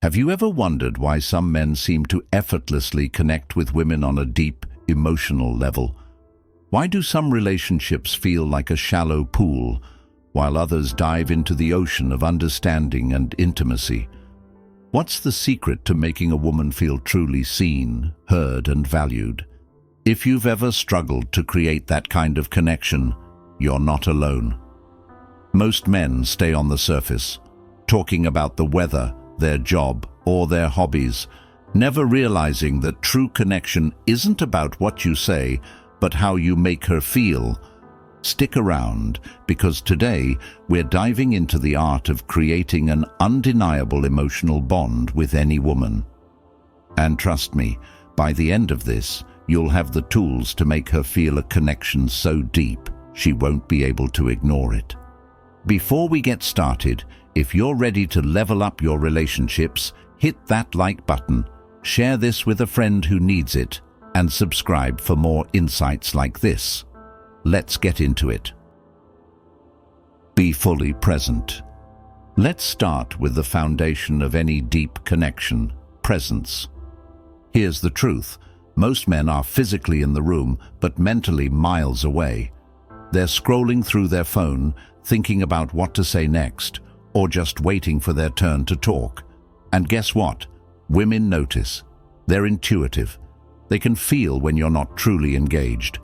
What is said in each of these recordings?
Have you ever wondered why some men seem to effortlessly connect with women on a deep, emotional level? Why do some relationships feel like a shallow pool, while others dive into the ocean of understanding and intimacy? What's the secret to making a woman feel truly seen, heard, and valued? If you've ever struggled to create that kind of connection, you're not alone. Most men stay on the surface, talking about the weather, their job, or their hobbies, never realizing that true connection isn't about what you say, but how you make her feel. Stick around, because today we're diving into the art of creating an undeniable emotional bond with any woman. And trust me, by the end of this, you'll have the tools to make her feel a connection so deep she won't be able to ignore it. Before we get started, if you're ready to level up your relationships, hit that like button, share this with a friend who needs it, and subscribe for more insights like this. Let's get into it. Be fully present. Let's start with the foundation of any deep connection: presence. Here's the truth. Most men are physically in the room, but mentally miles away. They're scrolling through their phone, thinking about what to say next, or just waiting for their turn to talk. And guess what? Women notice. They're intuitive. They can feel when you're not truly engaged.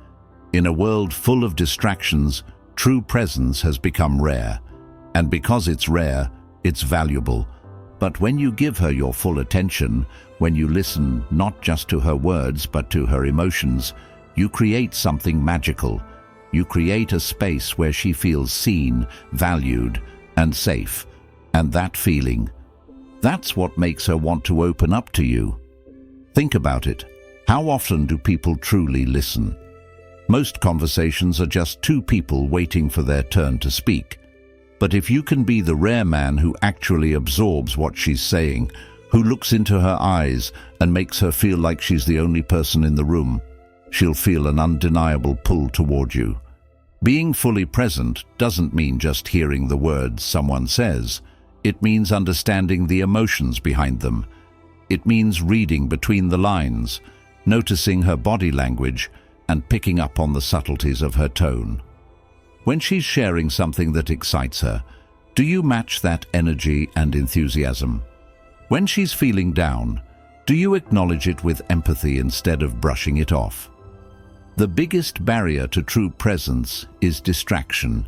In a world full of distractions, true presence has become rare. And because it's rare, it's valuable. But when you give her your full attention, when you listen not just to her words but to her emotions, you create something magical. You create a space where she feels seen, valued, and safe. And that feeling, that's what makes her want to open up to you. Think about it. How often do people truly listen? Most conversations are just two people waiting for their turn to speak. But if you can be the rare man who actually absorbs what she's saying, who looks into her eyes and makes her feel like she's the only person in the room, she'll feel an undeniable pull toward you. Being fully present doesn't mean just hearing the words someone says. It means understanding the emotions behind them. It means reading between the lines, noticing her body language, and picking up on the subtleties of her tone. When she's sharing something that excites her, do you match that energy and enthusiasm? When she's feeling down, do you acknowledge it with empathy instead of brushing it off? The biggest barrier to true presence is distraction.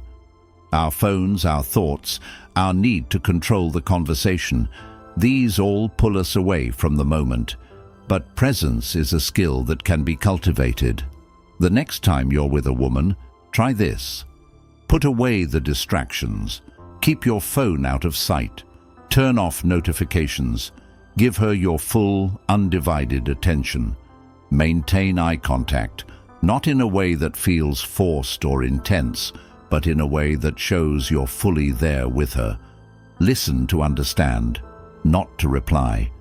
Our phones, our thoughts, our need to control the conversation, these all pull us away from the moment. But presence is a skill that can be cultivated. The next time you're with a woman, try this. Put away the distractions. Keep your phone out of sight. Turn off notifications. Give her your full, undivided attention. Maintain eye contact. Not in a way that feels forced or intense, but in a way that shows you're fully there with her. Listen to understand, not to reply.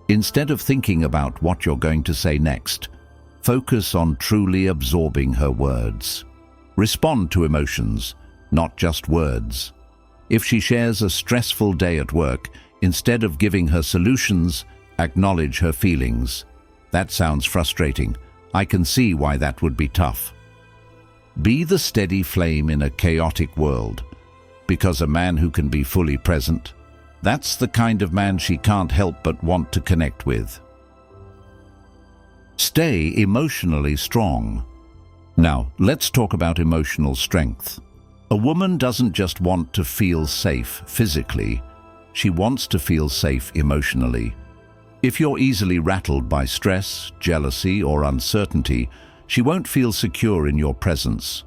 Instead of thinking about what you're going to say next, focus on truly absorbing her words. Respond to emotions, not just words. If she shares a stressful day at work, instead of giving her solutions, acknowledge her feelings. That sounds frustrating. I can see why that would be tough. Be the steady flame in a chaotic world, because a man who can be fully present, that's the kind of man she can't help but want to connect with. Stay emotionally strong. Now, let's talk about emotional strength. A woman doesn't just want to feel safe physically, she wants to feel safe emotionally. If you're easily rattled by stress, jealousy, or uncertainty, she won't feel secure in your presence.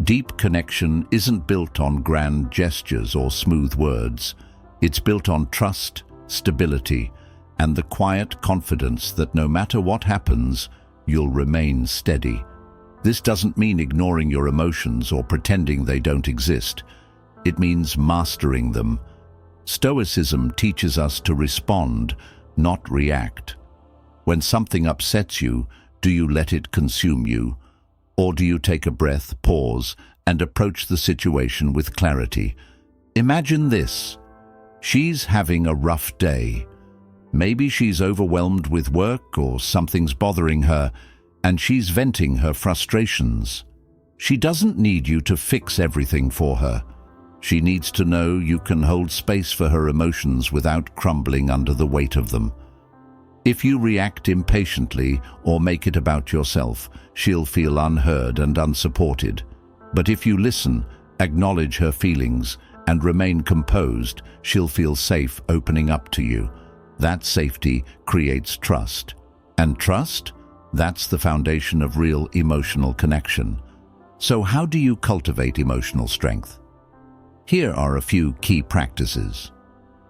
Deep connection isn't built on grand gestures or smooth words. It's built on trust, stability, and the quiet confidence that no matter what happens, you'll remain steady. This doesn't mean ignoring your emotions or pretending they don't exist. It means mastering them. Stoicism teaches us to respond, not react. When something upsets you, do you let it consume you? Or do you take a breath, pause, and approach the situation with clarity? Imagine this. She's having a rough day. Maybe she's overwhelmed with work or something's bothering her, and she's venting her frustrations. She doesn't need you to fix everything for her. She needs to know you can hold space for her emotions without crumbling under the weight of them. If you react impatiently or make it about yourself, she'll feel unheard and unsupported. But if you listen, acknowledge her feelings, and remain composed, she'll feel safe opening up to you. That safety creates trust. And trust? That's the foundation of real emotional connection. So how do you cultivate emotional strength? Here are a few key practices.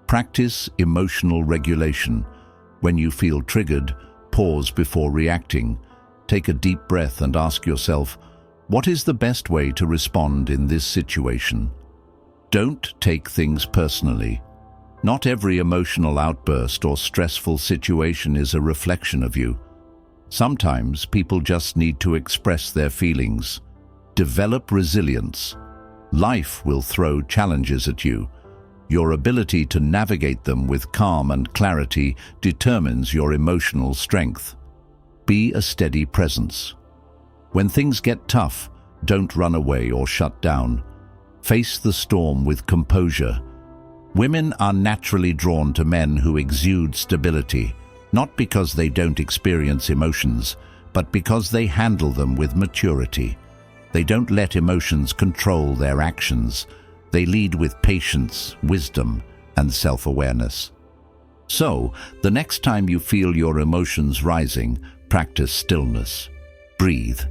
Practice emotional regulation. When you feel triggered, pause before reacting. Take a deep breath and ask yourself, what is the best way to respond in this situation? Don't take things personally. Not every emotional outburst or stressful situation is a reflection of you. Sometimes people just need to express their feelings. Develop resilience. Life will throw challenges at you. Your ability to navigate them with calm and clarity determines your emotional strength. Be a steady presence. When things get tough, don't run away or shut down. Face the storm with composure. Women are naturally drawn to men who exude stability, not because they don't experience emotions, but because they handle them with maturity. They don't let emotions control their actions. They lead with patience, wisdom, and self-awareness. So, the next time you feel your emotions rising, practice stillness. Breathe.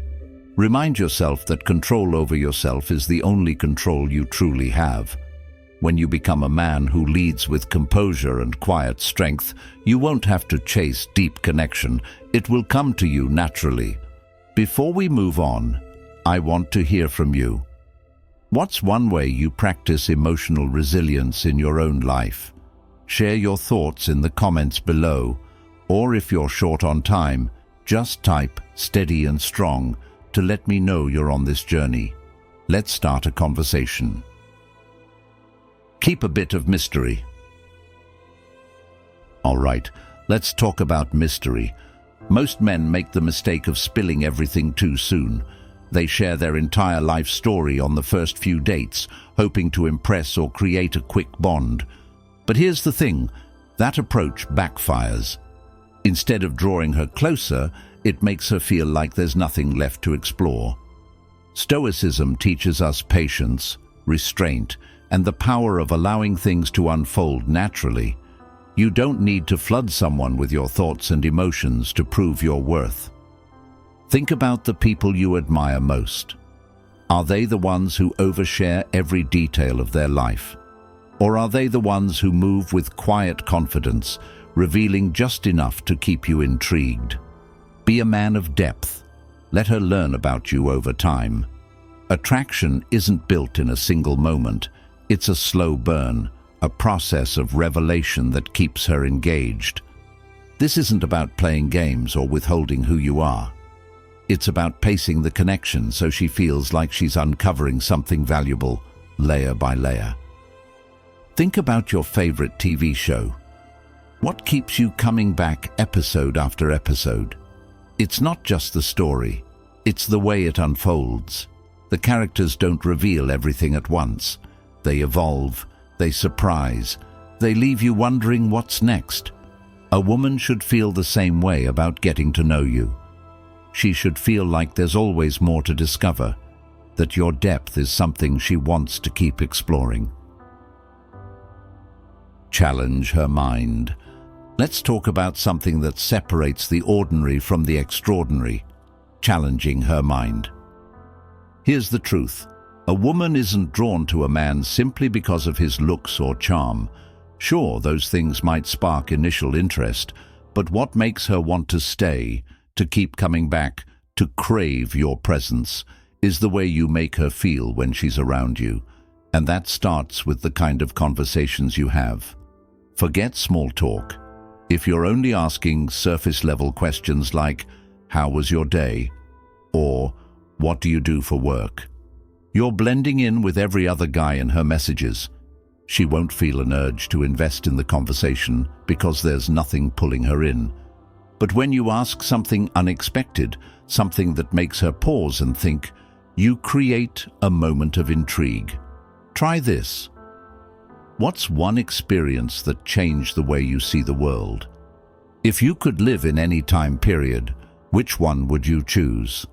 Remind yourself that control over yourself is the only control you truly have. When you become a man who leads with composure and quiet strength, you won't have to chase deep connection. It will come to you naturally. Before we move on, I want to hear from you. What's one way you practice emotional resilience in your own life? Share your thoughts in the comments below, or if you're short on time, just type "steady and strong" to let me know you're on this journey. Let's start a conversation. Keep a bit of mystery. All right, let's talk about mystery. Most men make the mistake of spilling everything too soon. They share their entire life story on the first few dates, hoping to impress or create a quick bond. But here's the thing, that approach backfires. Instead of drawing her closer, it makes her feel like there's nothing left to explore. Stoicism teaches us patience, restraint, and the power of allowing things to unfold naturally. You don't need to flood someone with your thoughts and emotions to prove your worth. Think about the people you admire most. Are they the ones who overshare every detail of their life? Or are they the ones who move with quiet confidence, revealing just enough to keep you intrigued? Be a man of depth. Let her learn about you over time. Attraction isn't built in a single moment. It's a slow burn, a process of revelation that keeps her engaged. This isn't about playing games or withholding who you are. It's about pacing the connection so she feels like she's uncovering something valuable, layer by layer. Think about your favorite TV show. What keeps you coming back episode after episode? It's not just the story, it's the way it unfolds. The characters don't reveal everything at once. They evolve, they surprise, they leave you wondering what's next. A woman should feel the same way about getting to know you. She should feel like there's always more to discover, that your depth is something she wants to keep exploring. Challenge her mind. Let's talk about something that separates the ordinary from the extraordinary, challenging her mind. Here's the truth. A woman isn't drawn to a man simply because of his looks or charm. Sure, those things might spark initial interest, but what makes her want to stay, to keep coming back, to crave your presence, is the way you make her feel when she's around you. And that starts with the kind of conversations you have. Forget small talk. If you're only asking surface-level questions like, "How was your day?" or "What do you do for work?" you're blending in with every other guy in her messages. She won't feel an urge to invest in the conversation because there's nothing pulling her in. But when you ask something unexpected, something that makes her pause and think, you create a moment of intrigue. Try this. What's one experience that changed the way you see the world? If you could live in any time period, which one would you choose?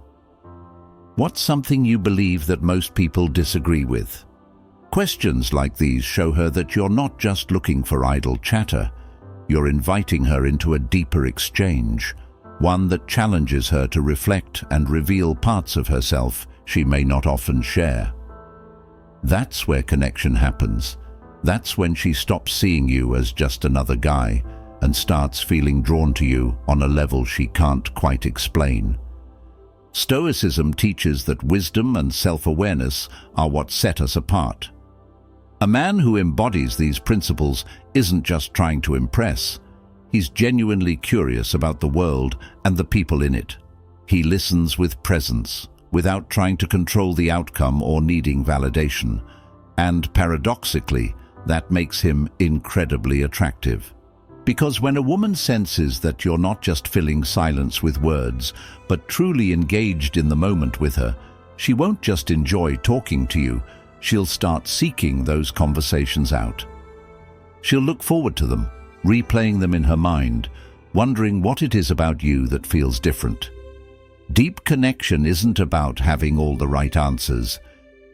What's something you believe that most people disagree with? Questions like these show her that you're not just looking for idle chatter. You're inviting her into a deeper exchange, one that challenges her to reflect and reveal parts of herself she may not often share. That's where connection happens. That's when she stops seeing you as just another guy and starts feeling drawn to you on a level she can't quite explain. Stoicism teaches that wisdom and self-awareness are what set us apart. A man who embodies these principles isn't just trying to impress. He's genuinely curious about the world and the people in it. He listens with presence, without trying to control the outcome or needing validation. And paradoxically, that makes him incredibly attractive. Because when a woman senses that you're not just filling silence with words, but truly engaged in the moment with her, she won't just enjoy talking to you, she'll start seeking those conversations out. She'll look forward to them, replaying them in her mind, wondering what it is about you that feels different. Deep connection isn't about having all the right answers.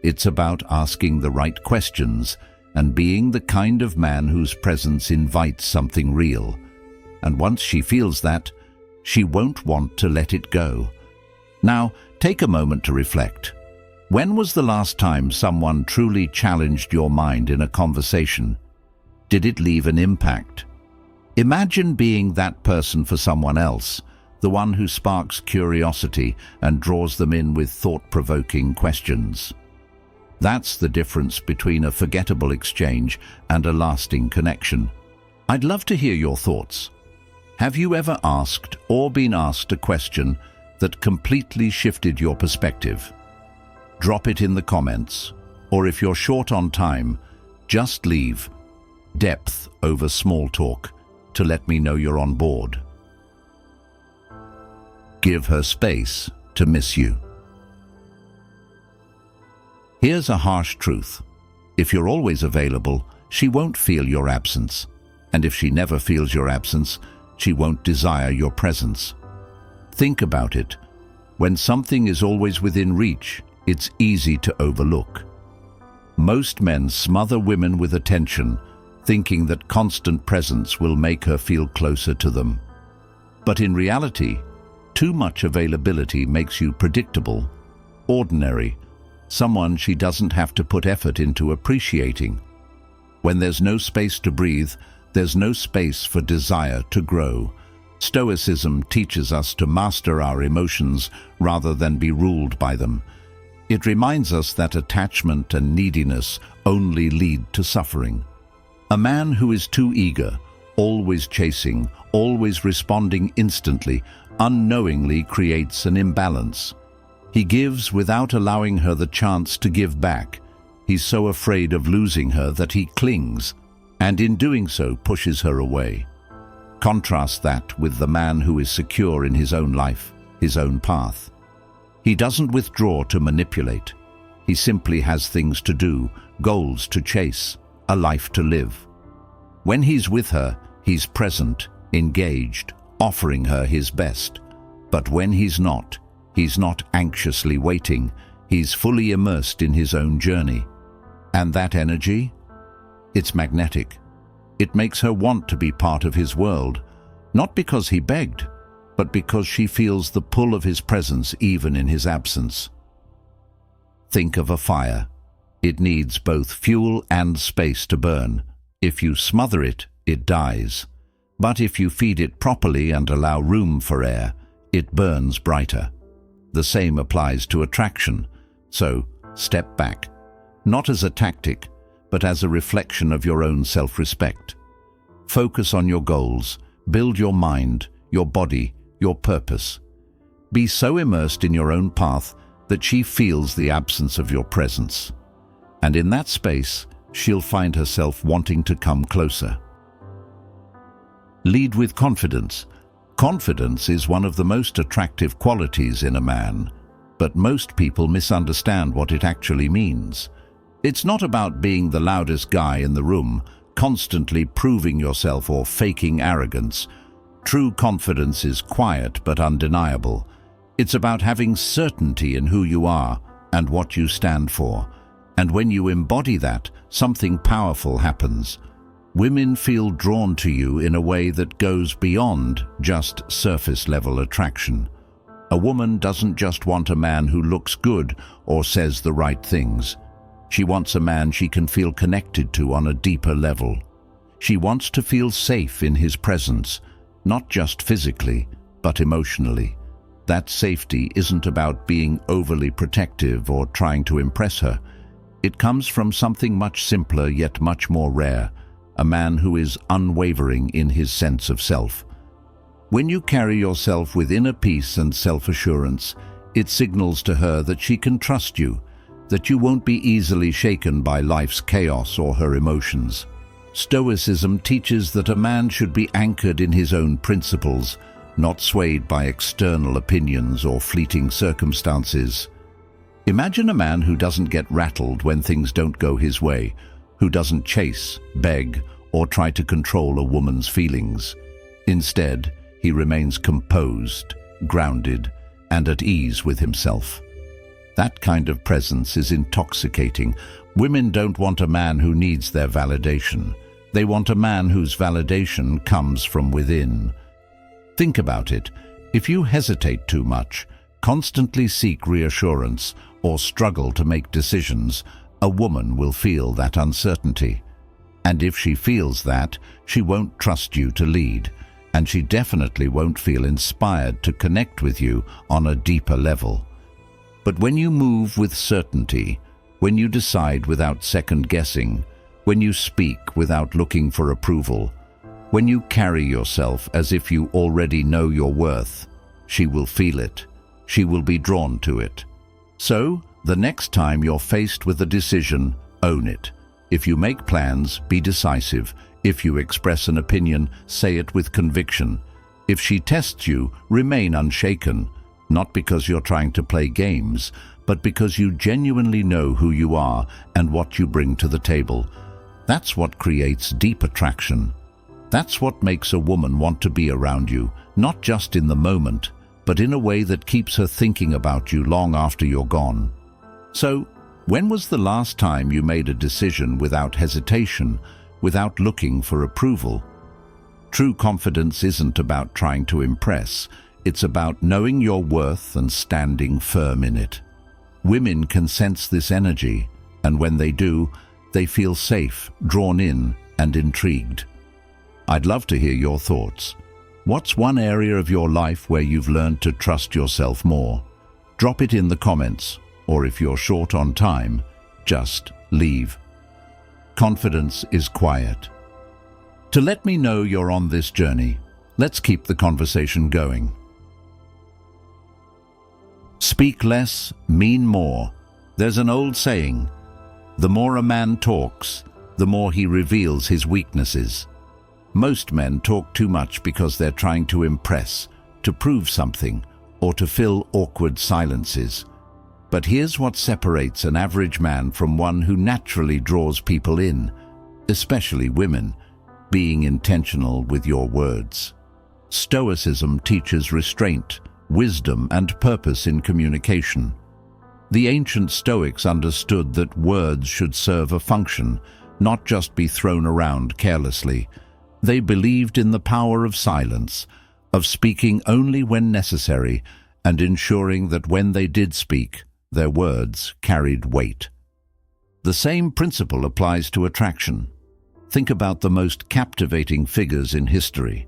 It's about asking the right questions and being the kind of man whose presence invites something real. And once she feels that, she won't want to let it go. Now, take a moment to reflect. When was the last time someone truly challenged your mind in a conversation? Did it leave an impact? Imagine being that person for someone else, the one who sparks curiosity and draws them in with thought-provoking questions. That's the difference between a forgettable exchange and a lasting connection. I'd love to hear your thoughts. Have you ever asked or been asked a question that completely shifted your perspective? Drop it in the comments, or if you're short on time, just leave depth over small talk to let me know you're on board. Give her space to miss you. Here's a harsh truth. If you're always available, she won't feel your absence. And if she never feels your absence, she won't desire your presence. Think about it. When something is always within reach, it's easy to overlook. Most men smother women with attention, thinking that constant presence will make her feel closer to them. But in reality, too much availability makes you predictable, ordinary, someone she doesn't have to put effort into appreciating. When there's no space to breathe, there's no space for desire to grow. Stoicism teaches us to master our emotions rather than be ruled by them. It reminds us that attachment and neediness only lead to suffering. A man who is too eager, always chasing, always responding instantly, unknowingly creates an imbalance. He gives without allowing her the chance to give back. He's so afraid of losing her that he clings, and in doing so pushes her away. Contrast that with the man who is secure in his own life, his own path. He doesn't withdraw to manipulate. He simply has things to do, goals to chase, a life to live. When he's with her, he's present, engaged, offering her his best. But when he's not anxiously waiting. He's fully immersed in his own journey. And that energy? It's magnetic. It makes her want to be part of his world, not because he begged, but because she feels the pull of his presence even in his absence. Think of a fire. It needs both fuel and space to burn. If you smother it, it dies. But if you feed it properly and allow room for air, it burns brighter. The same applies to attraction. So, step back, not as a tactic, but as a reflection of your own self-respect. Focus on your goals, build your mind, your body, your purpose. Be so immersed in your own path that she feels the absence of your presence. And in that space, she'll find herself wanting to come closer. Lead with confidence. Confidence is one of the most attractive qualities in a man, but most people misunderstand what it actually means. It's not about being the loudest guy in the room, constantly proving yourself or faking arrogance. True confidence is quiet but undeniable. It's about having certainty in who you are and what you stand for. And when you embody that, something powerful happens. Women feel drawn to you in a way that goes beyond just surface-level attraction. A woman doesn't just want a man who looks good or says the right things. She wants a man she can feel connected to on a deeper level. She wants to feel safe in his presence, not just physically, but emotionally. That safety isn't about being overly protective or trying to impress her. It comes from something much simpler yet much more rare, a man who is unwavering in his sense of self. When you carry yourself with inner peace and self-assurance, it signals to her that she can trust you, that you won't be easily shaken by life's chaos or her emotions. Stoicism teaches that a man should be anchored in his own principles, not swayed by external opinions or fleeting circumstances. Imagine a man who doesn't get rattled when things don't go his way, who doesn't chase, beg, or try to control a woman's feelings. Instead, he remains composed, grounded, and at ease with himself. That kind of presence is intoxicating. Women don't want a man who needs their validation. They want a man whose validation comes from within. Think about it. If you hesitate too much, constantly seek reassurance, or struggle to make decisions, a woman will feel that uncertainty. And if she feels that, she won't trust you to lead, and she definitely won't feel inspired to connect with you on a deeper level. But when you move with certainty, when you decide without second-guessing, when you speak without looking for approval, when you carry yourself as if you already know your worth, she will feel it. She will be drawn to it. So, the next time you're faced with a decision, own it. If you make plans, be decisive. If you express an opinion, say it with conviction. If she tests you, remain unshaken, not because you're trying to play games, but because you genuinely know who you are and what you bring to the table. That's what creates deep attraction. That's what makes a woman want to be around you, not just in the moment, but in a way that keeps her thinking about you long after you're gone. So, when was the last time you made a decision without hesitation, without looking for approval? True confidence isn't about trying to impress. It's about knowing your worth and standing firm in it. Women can sense this energy, and when they do, they feel safe, drawn in, and intrigued. I'd love to hear your thoughts. What's one area of your life where you've learned to trust yourself more? Drop it in the comments, or if you're short on time, just leave. Confidence is quiet. To let me know you're on this journey, let's keep the conversation going. Speak less, mean more. There's an old saying, the more a man talks, the more he reveals his weaknesses. Most men talk too much because they're trying to impress, to prove something, or to fill awkward silences. But here's what separates an average man from one who naturally draws people in, especially women: being intentional with your words. Stoicism teaches restraint, wisdom, and purpose in communication. The ancient Stoics understood that words should serve a function, not just be thrown around carelessly. They believed in the power of silence, of speaking only when necessary, and ensuring that when they did speak, their words carried weight. The same principle applies to attraction. Think about the most captivating figures in history: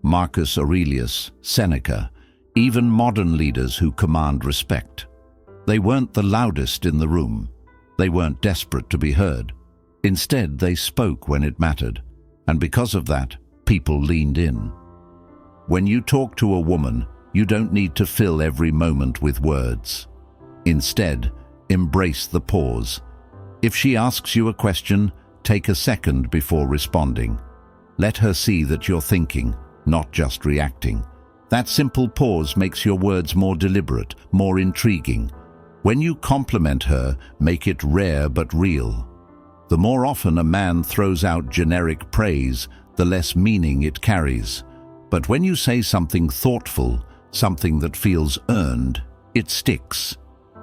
Marcus Aurelius, Seneca, even modern leaders who command respect. They weren't the loudest in the room. They weren't desperate to be heard. Instead, they spoke when it mattered, and because of that, people leaned in. When you talk to a woman, you don't need to fill every moment with words. Instead, embrace the pause. If she asks you a question, Take a second before responding. Let her see that you're thinking, not just reacting. That simple pause makes your words more deliberate, more intriguing. When you compliment her, make it rare but real. The more often a man throws out generic praise, the less meaning it carries. But when you say something thoughtful, something that feels earned, it sticks.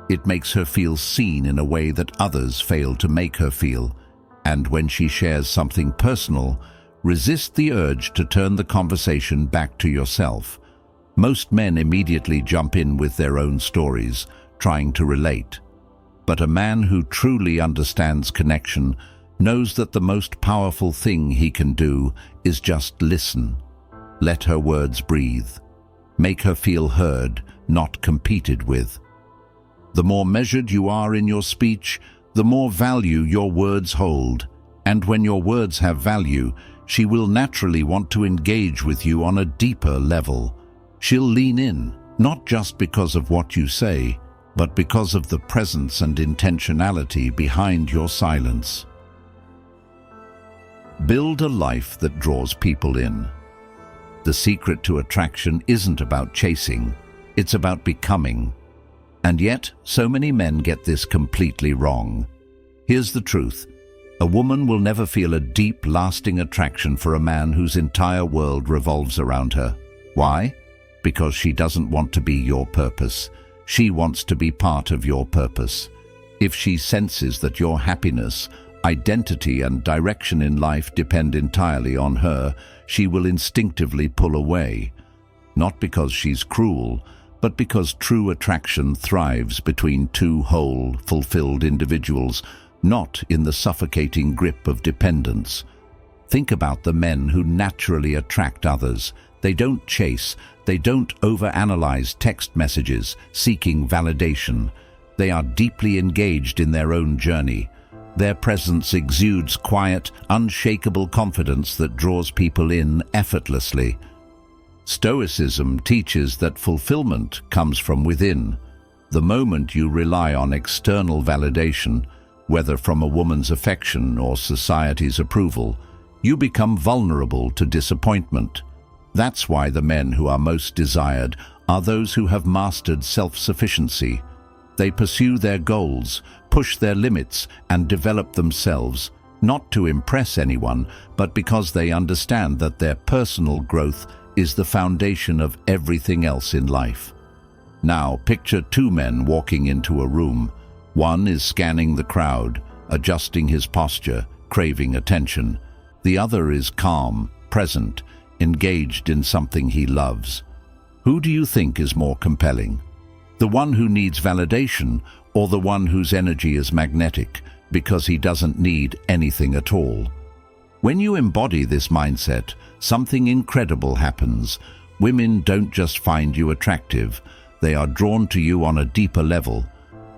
It makes her feel seen in a way that others fail to make her feel. And when she shares something personal, resist the urge to turn the conversation back to yourself. Most men immediately jump in with their own stories, trying to relate. But a man who truly understands connection knows that the most powerful thing he can do is just listen. Let her words breathe. Make her feel heard, not competed with. The more measured you are in your speech, the more value your words hold. And when your words have value, she will naturally want to engage with you on a deeper level. She'll lean in, not just because of what you say, but because of the presence and intentionality behind your silence. Build a life that draws people in. The secret to attraction isn't about chasing, it's about becoming. And yet, so many men get this completely wrong. Here's the truth. A woman will never feel a deep, lasting attraction for a man whose entire world revolves around her. Why? Because she doesn't want to be your purpose. She wants to be part of your purpose. If she senses that your happiness, identity, and direction in life depend entirely on her, she will instinctively pull away. Not because she's cruel, but because true attraction thrives between two whole, fulfilled individuals, not in the suffocating grip of dependence. Think about the men who naturally attract others. They don't chase, they don't overanalyze text messages, seeking validation. They are deeply engaged in their own journey. Their presence exudes quiet, unshakable confidence that draws people in effortlessly. Stoicism teaches that fulfillment comes from within. The moment you rely on external validation, whether from a woman's affection or society's approval, you become vulnerable to disappointment. That's why the men who are most desired are those who have mastered self-sufficiency. They pursue their goals, push their limits, and develop themselves, not to impress anyone, but because they understand that their personal growth is the foundation of everything else in life. Now, picture two men walking into a room. One is scanning the crowd, adjusting his posture, craving attention. The other is calm, present, engaged in something he loves. Who do you think is more compelling? The one who needs validation, or the one whose energy is magnetic because he doesn't need anything at all? When you embody this mindset, something incredible happens. Women don't just find you attractive, they are drawn to you on a deeper level.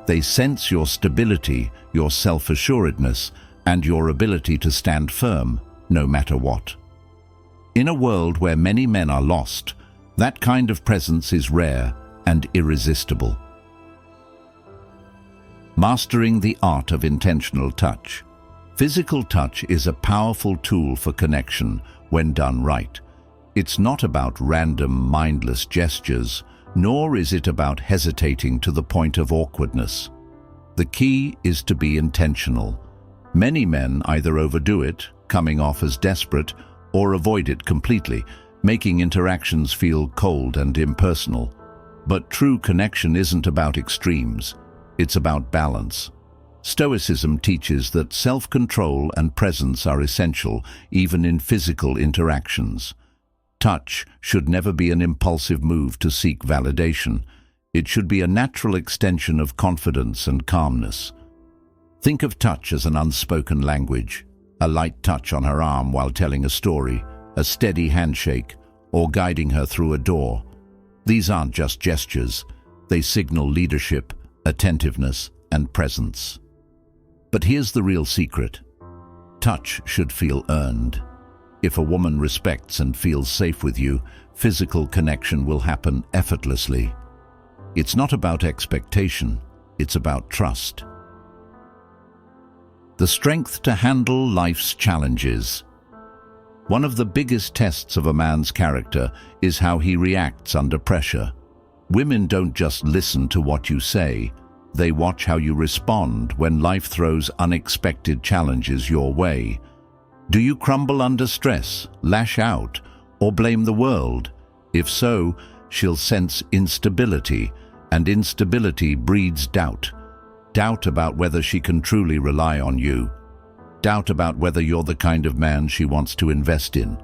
They sense your stability, your self-assuredness, and your ability to stand firm, no matter what. In a world where many men are lost, that kind of presence is rare and irresistible. Mastering the art of intentional touch. Physical touch is a powerful tool for connection when done right. It's not about random, mindless gestures, nor is it about hesitating to the point of awkwardness. The key is to be intentional. Many men either overdo it, coming off as desperate, or avoid it completely, making interactions feel cold and impersonal. But true connection isn't about extremes, it's about balance. Stoicism teaches that self-control and presence are essential, even in physical interactions. Touch should never be an impulsive move to seek validation. It should be a natural extension of confidence and calmness. Think of touch as an unspoken language, a light touch on her arm while telling a story, a steady handshake, or guiding her through a door. These aren't just gestures, they signal leadership, attentiveness, and presence. But here's the real secret. Touch should feel earned. If a woman respects and feels safe with you, physical connection will happen effortlessly. It's not about expectation, it's about trust. the strength to handle life's challenges. One of the biggest tests of a man's character is how he reacts under pressure. Women don't just listen to what you say, they watch how you respond when life throws unexpected challenges your way. Do you crumble under stress, lash out, or blame the world? If so, she'll sense instability, and instability breeds doubt. Doubt about whether she can truly rely on you. Doubt about whether you're the kind of man she wants to invest in.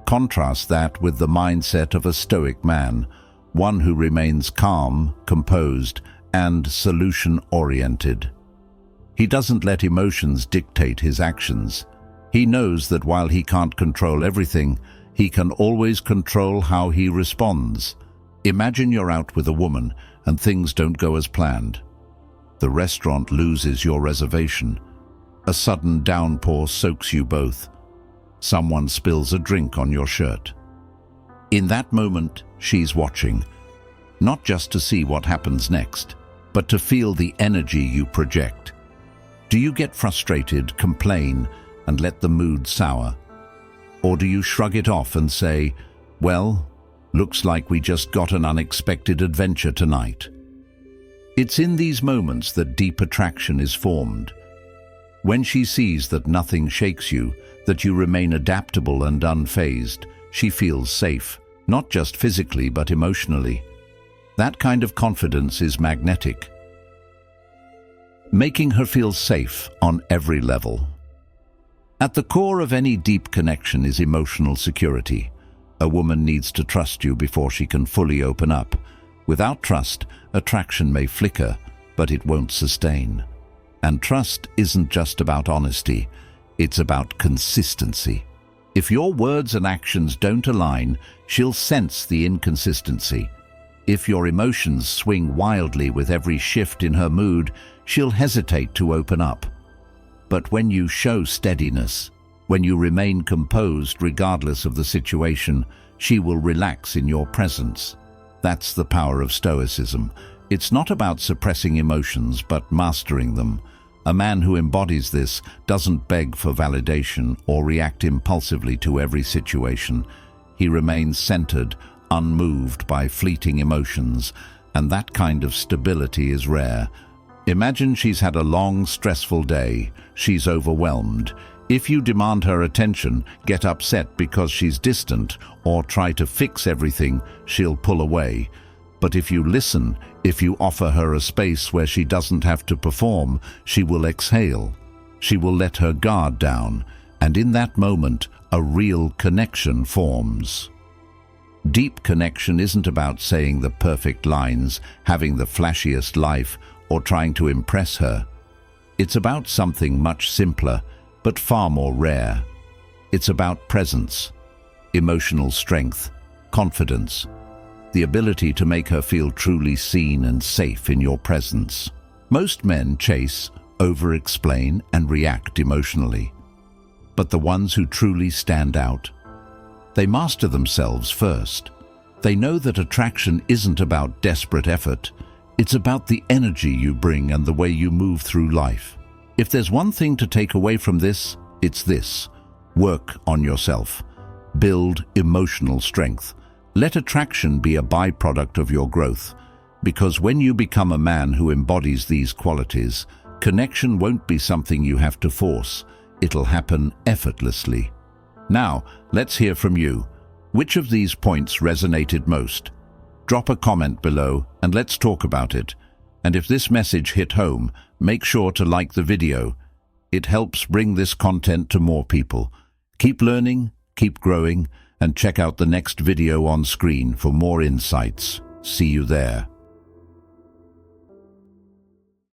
Contrast that with the mindset of a Stoic man, one who remains calm, composed, and solution-oriented. He doesn't let emotions dictate his actions. He knows that while he can't control everything, he can always control how he responds. Imagine you're out with a woman and things don't go as planned. The restaurant loses your reservation. A sudden downpour soaks you both. Someone spills a drink on your shirt. In that moment, she's watching, not just to see what happens next, but to feel the energy you project. Do you get frustrated, complain, and let the mood sour? Or do you shrug it off and say, well, looks like we just got an unexpected adventure tonight? It's in these moments that deep attraction is formed. When she sees that nothing shakes you, that you remain adaptable and unfazed, she feels safe, not just physically but emotionally. That kind of confidence is magnetic, making her feel safe on every level. At the core of any deep connection is emotional security. A woman needs to trust you before she can fully open up. Without trust, attraction may flicker, but it won't sustain. And trust isn't just about honesty, it's about consistency. If your words and actions don't align, she'll sense the inconsistency. If your emotions swing wildly with every shift in her mood, she'll hesitate to open up. But when you show steadiness, when you remain composed regardless of the situation, she will relax in your presence. That's the power of Stoicism. It's not about suppressing emotions, but mastering them. A man who embodies this doesn't beg for validation or react impulsively to every situation. He remains centered, unmoved by fleeting emotions, and that kind of stability is rare. Imagine she's had a long, stressful day. She's overwhelmed. If you demand her attention, get upset because she's distant, or try to fix everything, she'll pull away. But if you listen, if you offer her a space where she doesn't have to perform, she will exhale. She will let her guard down, and in that moment, a real connection forms. Deep connection isn't about saying the perfect lines, having the flashiest life, or trying to impress her. It's about something much simpler, but far more rare. It's about presence, emotional strength, confidence, the ability to make her feel truly seen and safe in your presence. Most men chase, over-explain, and react emotionally. But the ones who truly stand out, they master themselves first. They know that attraction isn't about desperate effort. It's about the energy you bring and the way you move through life. If there's one thing to take away from this, it's this: work on yourself. Build emotional strength. Let attraction be a byproduct of your growth, because when you become a man who embodies these qualities, connection won't be something you have to force. It'll happen effortlessly. Now, let's hear from you. Which of these points resonated most? Drop a comment below and let's talk about it. And if this message hit home, make sure to like the video. It helps bring this content to more people. Keep learning, keep growing, and check out the next video on screen for more insights. See you there.